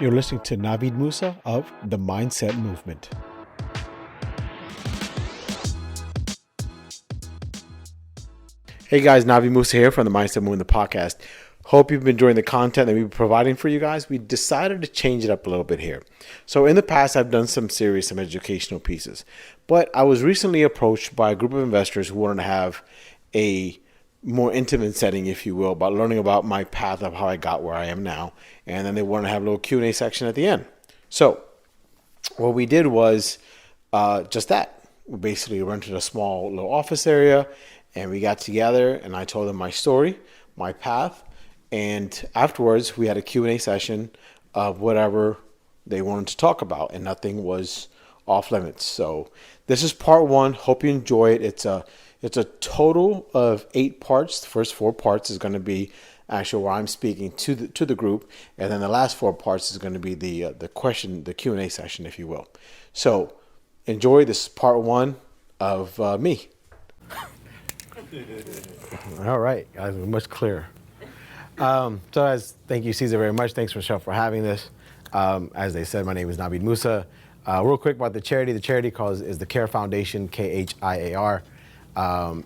You're listening to Navid Moosa of the Mindset Movement. Hey guys, Navid Moosa here from the Mindset Movement, the podcast. Hope you've been enjoying the content that we've been providing for you guys. We decided to change it up a little bit here. So in the past, I've done some educational pieces, but I was recently approached by a group of investors who wanted to have a more intimate setting, if you will, about learning about my path of how I got where I am now. And then they wanted to have a little Q&A section at the end. So what we did was just that. We basically rented a small little office area and we got together and I told them my story, my path. And afterwards we had a Q&A session of whatever they wanted to talk about, and nothing was off limits. So this is part one. Hope you enjoy it. It's a total of 8 parts. The first 4 parts is going to be actually where I'm speaking to the group, and then the last 4 parts is going to be the Q&A session, if you will. So enjoy this part one of me. All right, guys, we're much clearer. Thank you, Caesar, very much. Thanks, Michelle, for having this. As they said, my name is Navid Moosa. Real quick about the charity. The charity is the CARE Foundation, KHIAR.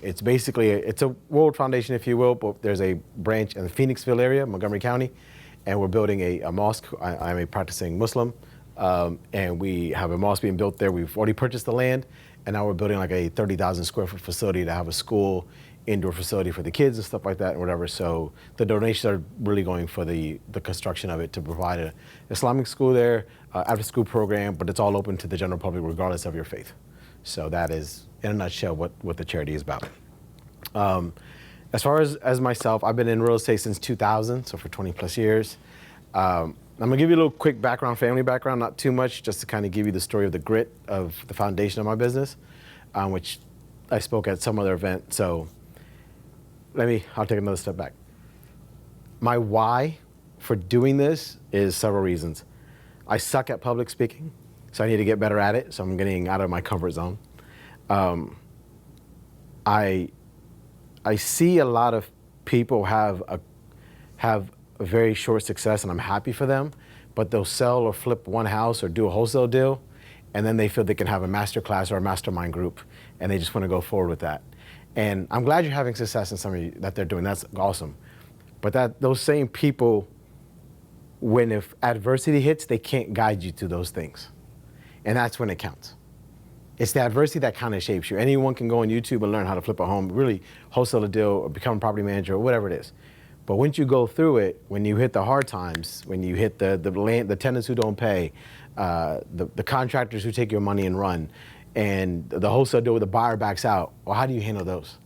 It's basically it's a world foundation, if you will, but there's a branch in the Phoenixville area, Montgomery County, and we're building a mosque. I'm a practicing Muslim, and we have a mosque being built there. We've already purchased the land, and now we're building like a 30,000 square foot facility to have a school, indoor facility for the kids and stuff like that and whatever. So the donations are really going for the construction of it to provide an Islamic school there, after school program, but it's all open to the general public regardless of your faith. So that is, in a nutshell, what the charity is about. As far as myself, I've been in real estate since 2000, so for 20 plus years. I'm gonna give you a little quick background, family background, not too much, just to kind of give you the story of the grit of the foundation of my business, which I spoke at some other event. So I'll take another step back. My why for doing this is several reasons. I suck at public speaking, so I need to get better at it. So I'm getting out of my comfort zone. I see a lot of people have a very short success, and I'm happy for them, but they'll sell or flip one house or do a wholesale deal, and then they feel they can have a master class or a mastermind group, and they just want to go forward with that. And I'm glad you're having success in some of you that they're doing. That's awesome. But those same people, if adversity hits, they can't guide you to those things. And that's when it counts. It's the adversity that kind of shapes you. Anyone can go on YouTube and learn how to flip a home, really wholesale a deal or become a property manager or whatever it is. But once you go through it, when you hit the hard times, when you hit the tenants who don't pay, the contractors who take your money and run, and the wholesale deal where the buyer backs out, well, how do you handle those,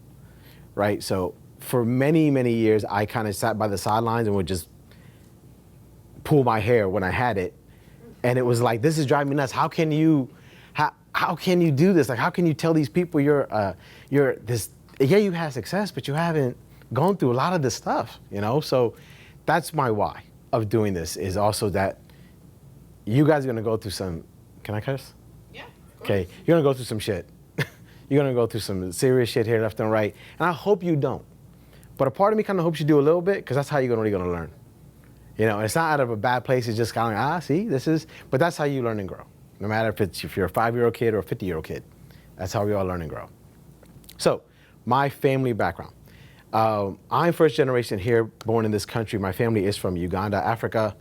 right? So for many, many years, I kind of sat by the sidelines and would just pull my hair when I had it. And it was like, this is driving me nuts. How can you do this? Like, how can you tell these people you're this, yeah, you had success, but you haven't gone through a lot of this stuff, you know? So that's my why of doing this, is also that you guys are gonna go through some, can I curse? Yeah. Okay, you're gonna go through some shit. You're gonna go through some serious shit here, left and right. And I hope you don't. But a part of me kind of hopes you do a little bit, because that's how you're really gonna learn. You know, it's not out of a bad place, it's just kind of like, see, but that's how you learn and grow. No matter if you're a 5-year-old kid or a 50-year-old kid, that's how we all learn and grow. So, my family background. I'm first generation here, born in this country. My family is from Uganda, Africa.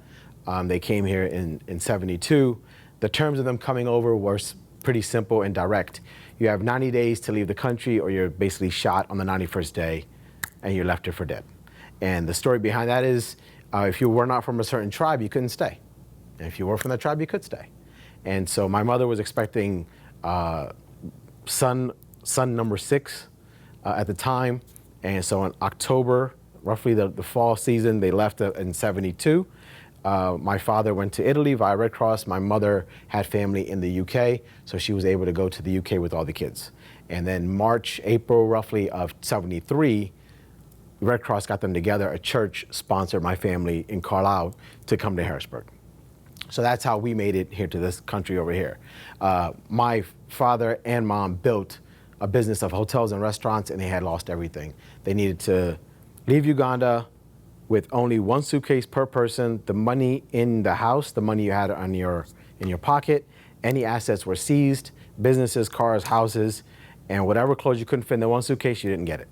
They came here in 72. The terms of them coming over were pretty simple and direct. You have 90 days to leave the country, or you're basically shot on the 91st day and you're left here for dead. And the story behind that is, if you were not from a certain tribe, you couldn't stay. And if you were from that tribe, you could stay. And so my mother was expecting son number 6 at the time. And so in October, roughly the fall season, they left in 72. My father went to Italy via Red Cross. My mother had family in the UK, so she was able to go to the UK with all the kids. And then March, April, roughly of 73, Red Cross got them together. A church sponsored my family in Carlisle to come to Harrisburg. So that's how we made it here to this country over here. My father and mom built a business of hotels and restaurants, and they had lost everything. They needed to leave Uganda, with only one suitcase per person, the money in the house, the money you had in your pocket, any assets were seized, businesses, cars, houses, and whatever clothes you couldn't fit in the one suitcase, you didn't get it.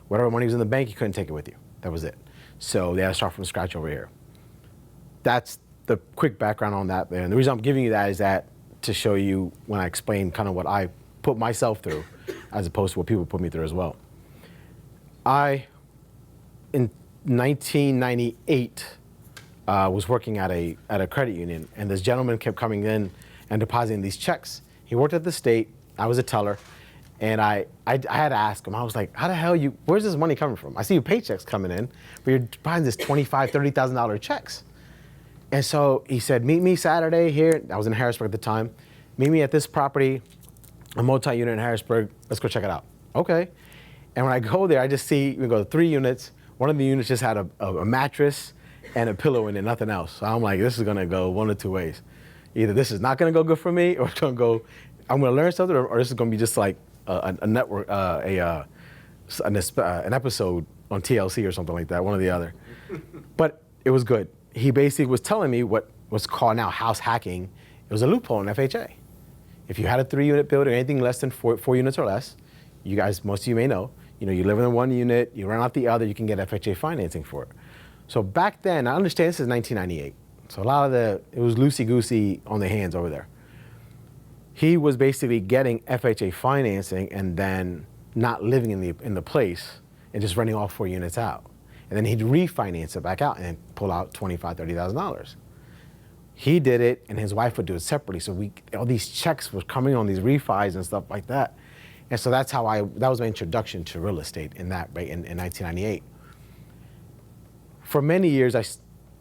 Whatever money was in the bank, you couldn't take it with you. That was it. So they had to start from scratch over here. That's the quick background on that there. And the reason I'm giving you that is that to show you when I explain kind of what I put myself through as opposed to what people put me through as well. In 1998, was working at a credit union, and this gentleman kept coming in and depositing these checks. He worked at the state. I was a teller, and I had to ask him. I was like, "How the hell where's this money coming from? I see your paychecks coming in, but you're depositing this $25,000, $30,000 checks." And so he said, "Meet me Saturday here." I was in Harrisburg at the time. "Meet me at this property, a multi-unit in Harrisburg. Let's go check it out." Okay. And when I go there, I just see we go to 3 units. One of the units just had a mattress and a pillow in it, nothing else. So I'm like, this is gonna go one of 2 ways. Either this is not gonna go good for me, or it's gonna go, I'm gonna learn something, or this is gonna be just like a network, an episode on TLC or something like that, one or the other. But it was good. He basically was telling me what was called now house hacking. It was a loophole in FHA. If you had a 3-unit building, anything less than 4 units or less, you guys, most of you may know, you live in one unit, you rent out the other, you can get FHA financing for it. So back then, I understand this is 1998. So a lot of it was loosey-goosey on the hands over there. He was basically getting FHA financing and then not living in the place and just renting all 4 units out. And then he'd refinance it back out and pull out $25,000, $30,000. He did it, and his wife would do it separately. So all these checks were coming on these refis and stuff like that. And so that's how that was my introduction to real estate in 1998. For many years,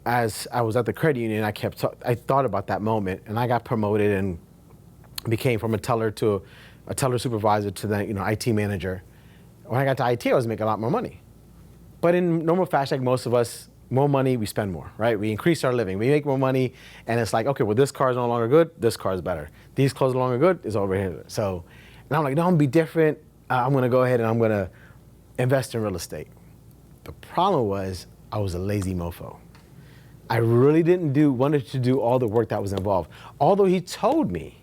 as I was at the credit union, I thought about that moment, and I got promoted and became from a teller to a teller supervisor to the IT manager. When I got to IT, I was making a lot more money. But in normal fashion, like most of us, more money, we spend more, right? We increase our living, we make more money, and it's like, okay, well, this car is no longer good, this car is better. These clothes are no longer good, it's over here. So, and I'm like, no, I'm gonna be different. I'm gonna go ahead and I'm gonna invest in real estate. The problem was I was a lazy mofo. I really wanted to do all the work that was involved. Although he told me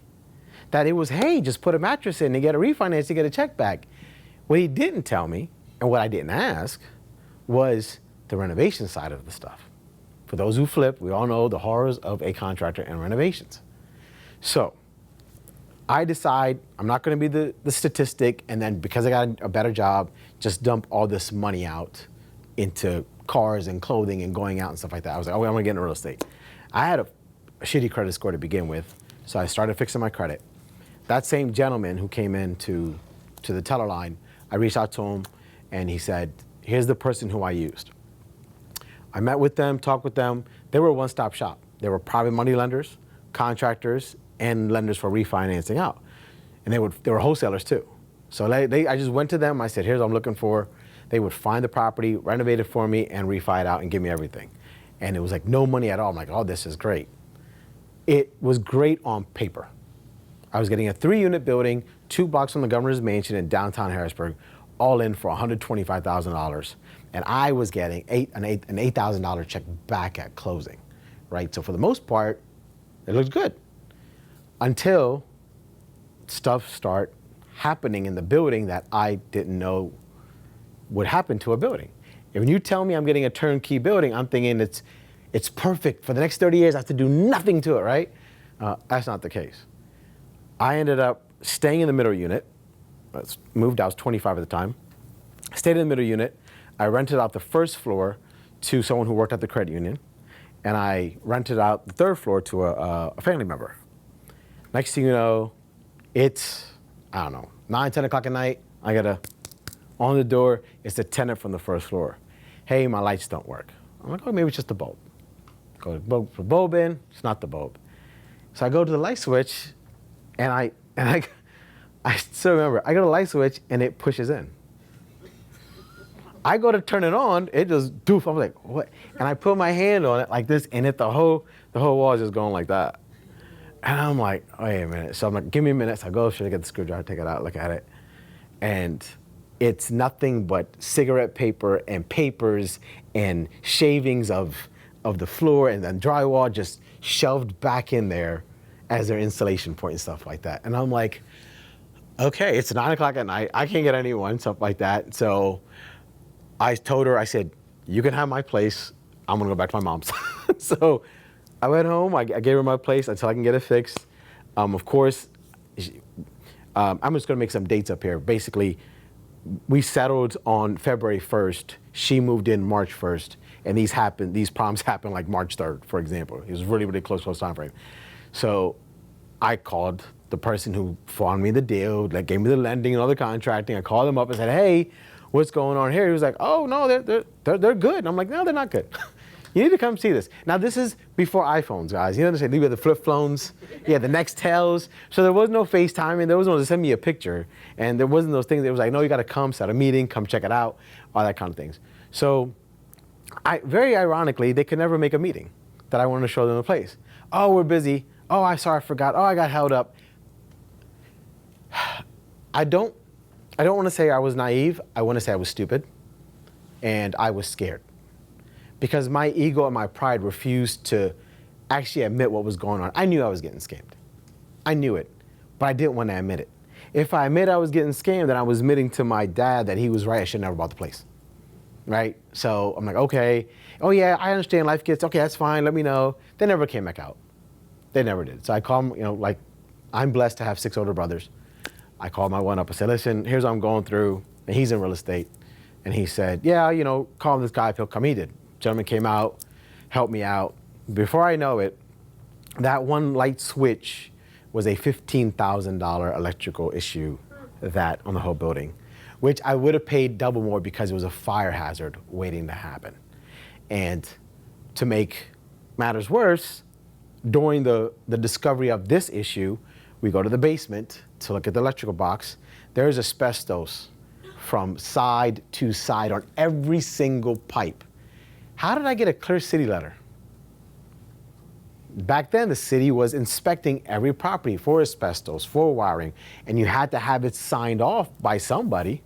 that it was, hey, just put a mattress in and get a refinance to get a check back. What he didn't tell me, and what I didn't ask, was the renovation side of the stuff. For those who flip, we all know the horrors of a contractor and renovations. So I decide I'm not gonna be the statistic, and then because I got a better job, just dump all this money out into cars and clothing and going out and stuff like that. I was like, oh, I'm gonna get into real estate. I had a shitty credit score to begin with, so I started fixing my credit. That same gentleman who came in to the teller line, I reached out to him, and he said, here's the person who I used. I met with them, talked with them. They were a one-stop shop. They were private money lenders, contractors, and lenders for refinancing out. And they were wholesalers too. So I just went to them, I said, here's what I'm looking for. They would find the property, renovate it for me, and refi it out and give me everything. And it was like no money at all. I'm like, oh, this is great. It was great on paper. I was getting a 3-unit building, 2 blocks from the governor's mansion in downtown Harrisburg, all in for $125,000. And I was getting an $8,000 check back at closing, right? So for the most part, it looked good. Until stuff started happening in the building that I didn't know would happen to a building. And when you tell me I'm getting a turnkey building, I'm thinking it's perfect. For the next 30 years, I have to do nothing to it, right? That's not the case. I ended up staying in the middle unit. Moved, I was 25 at the time. Stayed in the middle unit. I rented out the first floor to someone who worked at the credit union, and I rented out the 3rd floor to a family member. Next thing you know, it's, I don't know, 9, 10 o'clock at night, I get on the door, it's the tenant from the 1st floor. Hey, my lights don't work. I'm like, oh, maybe it's just the bulb. Go to the bulb in, it's not the bulb. So I go to the light switch, and I still remember, I go to the light switch, and it pushes in. I go to turn it on, it just doof. I'm like, what? And I put my hand on it like this, and the whole wall is just going like that. And I'm like, wait a minute. So I'm like, give me a minute. So I go, should I get the screwdriver, take it out, look at it. And it's nothing but cigarette paper and papers and shavings of the floor and then drywall just shoved back in there as their installation point and stuff like that. And I'm like, okay, it's 9 o'clock at night. I can't get anyone, stuff like that. So I told her, I said, you can have my place. I'm gonna go back to my mom's. So I went home, I gave her my place until I can get it fixed. Of course, I'm just gonna make some dates up here. Basically, we settled on February 1st. She moved in March 1st. And these problems happened like March 3rd, for example. It was really, really close time frame. So I called the person who found me the deal, that gave me the lending and all the contracting. I called them up and said, hey, what's going on here? He was like, oh, no, they're good. And I'm like, no, they're not good. You need to come see this. Now, this is before iPhones, guys. You understand? We had the flip phones, yeah, the Nextels. So there was no FaceTiming. There was no to send me a picture. And there wasn't those things. It was like, no, you got to come, set a meeting, come check it out, all that kind of things. So very ironically, they could never make a meeting that I wanted to show them the place. Oh, we're busy. Oh, I forgot. Oh, I got held up. I don't want to say I was naive. I want to say I was stupid. And I was scared. Because my ego and my pride refused to actually admit what was going on. I knew I was getting scammed. I knew it. But I didn't want to admit it. If I admit I was getting scammed, then I was admitting to my dad that he was right. I should never bought the place. Right? So I'm like, okay. Oh, yeah, I understand life gets, okay, that's fine. Let me know. They never came back out. They never did. So I called them, like, I'm blessed to have 6 older brothers. I called my one up and said, listen, here's what I'm going through. And he's in real estate. And he said, yeah, call this guy if he'll come. He did. Gentleman came out, helped me out. Before I know it, that one light switch was a $15,000 electrical issue on the whole building, which I would have paid double more because it was a fire hazard waiting to happen. And to make matters worse, during the discovery of this issue, we go to the basement to look at the electrical box. There's asbestos from side to side on every single pipe. How did I get a Clear City letter? Back then, the city was inspecting every property for asbestos, for wiring, and you had to have it signed off by somebody.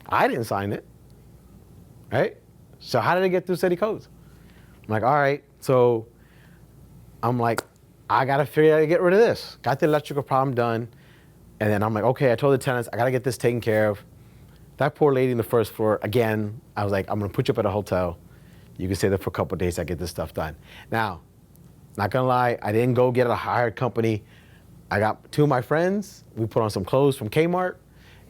I didn't sign it, right? So how did it get through city codes? I'm like, all right. So I'm like, I got to figure out how to get rid of this. Got the electrical problem done. And then I'm like, okay, I told the tenants, I got to get this taken care of. That poor lady in the first floor, again, I was like, I'm going to put you up at a hotel. You can stay there for a couple of days. I get this stuff done. Now, not going to lie, I didn't go get a hired company. I got 2 of my friends. We put on some clothes from Kmart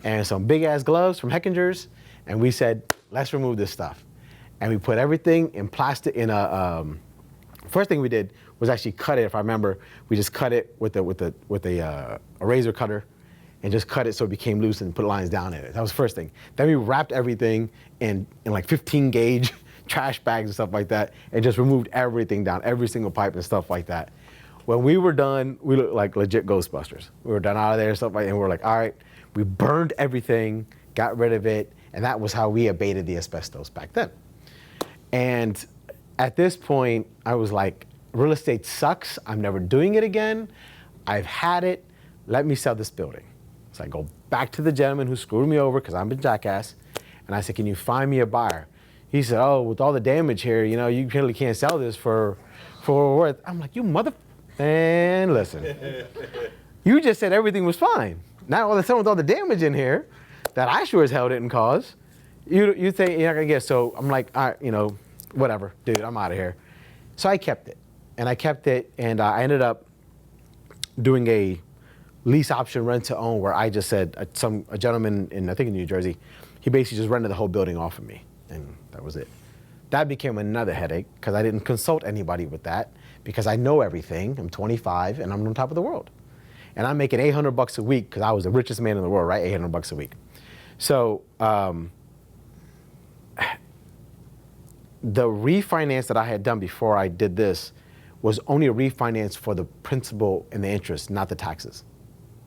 and some big ass gloves from Heckinger's. And we said, let's remove this stuff. And we put everything in plastic first thing we did was actually cut it. If I remember, we just cut it with a razor cutter and just cut it so it became loose and put lines down in it. That was the first thing. Then we wrapped everything in like 15 gauge trash bags and stuff like that and just removed everything down, every single pipe and stuff like that. When we were done, we looked like legit Ghostbusters. We were done out of there and stuff like that, and we were like, all right, we burned everything, got rid of it, and that was how we abated the asbestos back then. And at this point, I was like, real estate sucks. I'm never doing it again. I've had it. Let me sell this building. So I go back to the gentleman who screwed me over because I'm a jackass. And I said, can you find me a buyer? He said, oh, with all the damage here, you really can't sell this for worth. I'm like, you mother... And listen, you just said everything was fine. Now all of a sudden with all the damage in here that I sure as hell didn't cause, you think you're not gonna get. So I'm like, all right, whatever, dude, I'm out of here. So I kept it, and I ended up doing a lease option rent to own where I just said a gentleman I think in New Jersey, he basically just rented the whole building off of me, and that was it. That became another headache because I didn't consult anybody with that because I know everything. I'm 25 and I'm on top of the world. And I'm making $800 a week because I was the richest man in the world, right? $800 a week. So the refinance that I had done before I did this was only a refinance for the principal and the interest, not the taxes,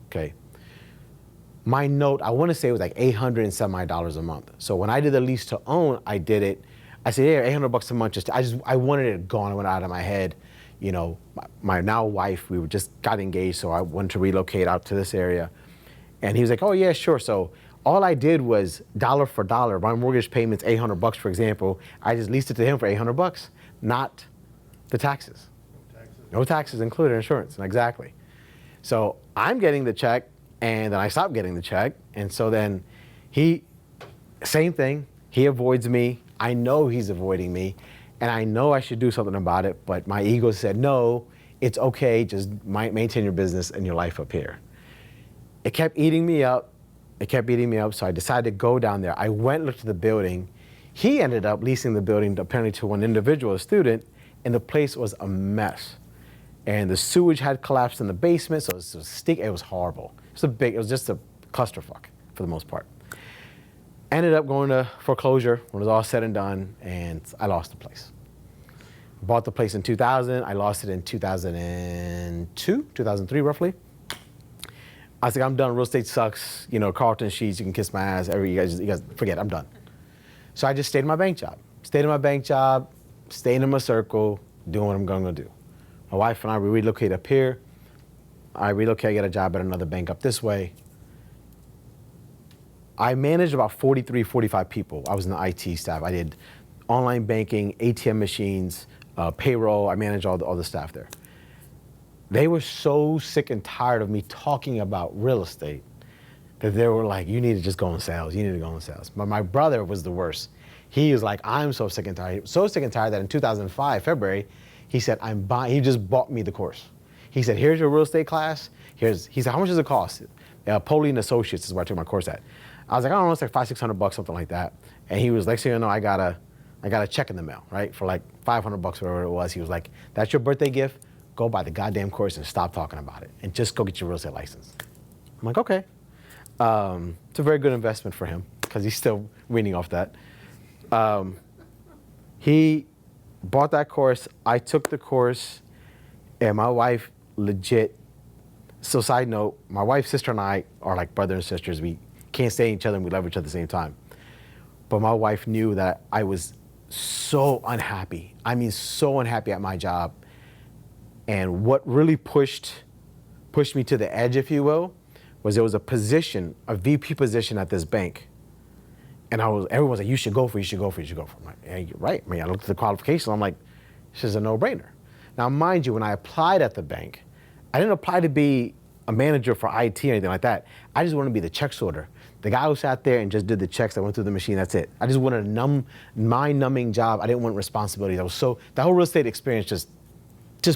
okay? My note, I want to say it was like $800 and some odd dollars a month. So when I did the lease to own, I did it. I said, yeah, $800 a month. I wanted it gone. It went out of my head. My now wife, we just got engaged, so I wanted to relocate out to this area. And he was like, oh yeah, sure. So All I did was dollar for dollar. My mortgage payment's $800, for example. I just leased it to him for $800, not the taxes. No taxes included, insurance, exactly. So I'm getting the check, and then I stop getting the check, and so then same thing, he avoids me. I know he's avoiding me, and I know I should do something about it, but my ego said, no, it's okay, just maintain your business and your life up here. It kept eating me up. So I decided to go down there. I went and looked at the building. He ended up leasing the building apparently to one individual, a student, and the place was a mess. And the sewage had collapsed in the basement, so it was horrible. It was just a clusterfuck for the most part. Ended up going to foreclosure when it was all said and done, and I lost the place. Bought the place in 2000, I lost it in 2002, 2003 roughly. I was like, I'm done, real estate sucks, Carlton Sheets, you can kiss my ass, you guys forget, I'm done. So I just stayed in my bank job. Stayed in my circle, doing what I'm gonna do. My wife and I, we relocate up here. I get a job at another bank up this way. I managed about 43, 45 people. I was in the IT staff. I did online banking, ATM machines, payroll. I managed all the staff there. They were so sick and tired of me talking about real estate that they were like, you need to just go in sales. But my brother was the worst. He was like, I'm so sick and tired. So sick and tired that in 2005, February, he said, he just bought me the course. He said, here's your real estate class. He said, how much does it cost? Poley and Associates is where I took my course at. I was like, I don't know, it's like $500-600, something like that. And he was like, so I got a check in the mail, right? For like $500, whatever it was. He was like, that's your birthday gift. Go buy the goddamn course and stop talking about it. And just go get your real estate license. I'm like, okay. It's a very good investment for him because he's still weaning off that. He bought that course. I took the course, and my wife legit. So side note, my wife's sister and I are like brother and sisters. We can't stand each other and we love each other at the same time. But my wife knew that I was so unhappy. I mean, so unhappy at my job. And what really pushed me to the edge, if you will, was there was a position, a VP position at this bank. And everyone's like, you should go for it. I'm like, yeah, you're right. I mean, I looked at the qualifications. I'm like, this is a no-brainer. Now, mind you, when I applied at the bank, I didn't apply to be a manager for IT or anything like that. I just wanted to be the check sorter. The guy who sat there and just did the checks that went through the machine, that's it. I just wanted a mind-numbing job. I didn't want responsibilities. The whole real estate experience just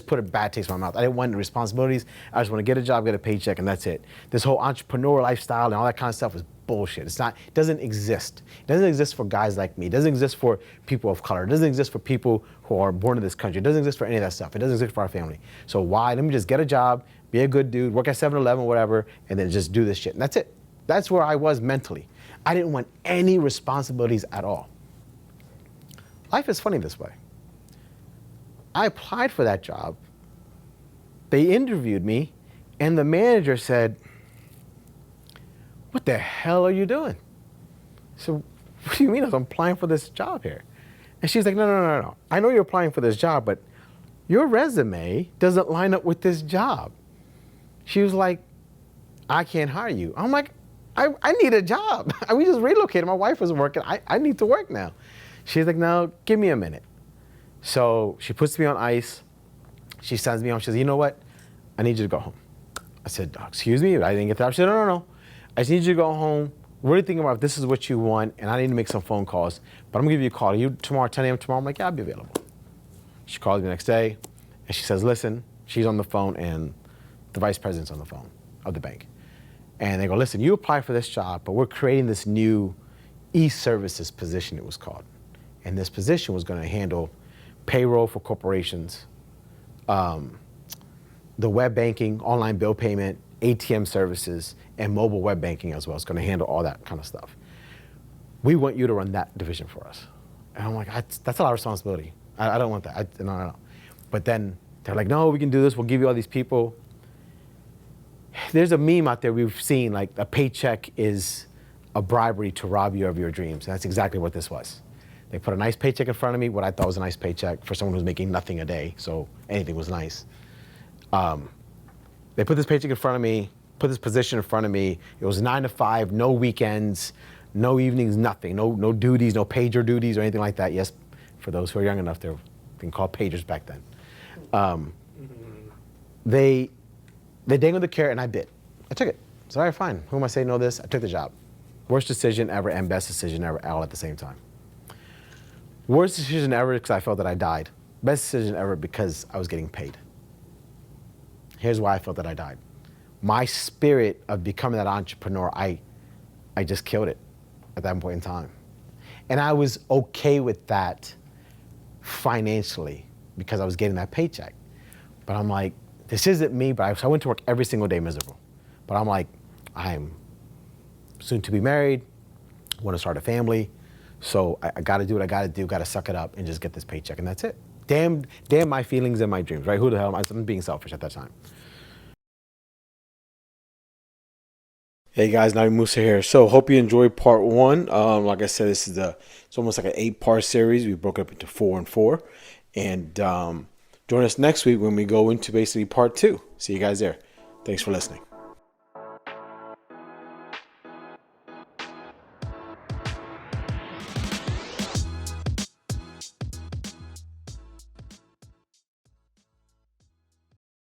put a bad taste in my mouth. I didn't want the responsibilities. I just want to get a job, get a paycheck, and that's it. This whole entrepreneur lifestyle and all that kind of stuff was bullshit. It doesn't exist. It doesn't exist for guys like me. It doesn't exist for people of color. It doesn't exist for people who are born in this country. It doesn't exist for any of that stuff. It doesn't exist for our family. So why? Let me just get a job, be a good dude, work at 7-Eleven, whatever, and then just do this shit. And that's it. That's where I was mentally. I didn't want any responsibilities at all. Life is funny this way. I applied for that job. They interviewed me, and the manager said, what the hell are you doing? So, what do you mean I'm applying for this job here? And she's like, no. I know you're applying for this job, but your resume doesn't line up with this job. She was like, I can't hire you. I'm like, I need a job. We just relocated. My wife wasn't working. I need to work now. She's like, no, give me a minute. So she puts me on ice. She sends me home. She says, you know what? I need you to go home. I said, excuse me? I didn't get that. She said, no. I just need you to go home, really think about if this is what you want, and I need to make some phone calls. But I'm going to give you a call. Are you tomorrow, 10 a.m. tomorrow? I'm like, yeah, I'll be available. She calls me the next day, and she says, listen, she's on the phone, and the vice president's on the phone of the bank. And they go, listen, you apply for this job, but we're creating this new e-services position, it was called. And this position was going to handle payroll for corporations, the web banking, online bill payment, ATM services, and mobile web banking as well. It's going to handle all that kind of stuff. We want you to run that division for us. And I'm like, that's a lot of responsibility. I don't want that. No. But then they're like, no, we can do this. We'll give you all these people. There's a meme out there we've seen, like a paycheck is a bribery to rob you of your dreams. And that's exactly what this was. They put a nice paycheck in front of me, what I thought was a nice paycheck for someone who's making nothing a day, so anything was nice. They put this paycheck in front of me. put this position in front of me. It was 9 to 5, no weekends, no evenings, nothing, no duties, no pager duties or anything like that. Yes, for those who are young enough, they were being called pagers back then. They dangled the carrot and I bit. I took it. It's all right, fine. Who am I saying no this? I took the job. Worst decision ever and best decision ever, all at the same time. Worst decision ever because I felt that I died. Best decision ever because I was getting paid. Here's why I felt that I died. My spirit of becoming that entrepreneur, I just killed it at that point in time. And I was okay with that financially because I was getting that paycheck. But I'm like, this isn't me, so I went to work every single day miserable. But I'm like, I'm soon to be married, want to start a family, so I got to do what I got to do, got to suck it up and just get this paycheck, and that's it. Damn my feelings and my dreams, right? Who the hell am I? I'm being selfish at that time. Hey guys, Navid Moosa here. So hope you enjoyed part one. Like I said, it's almost like an 8-part series. We broke it up into 4 and 4, and join us next week when we go into basically part 2. See you guys there. Thanks for listening.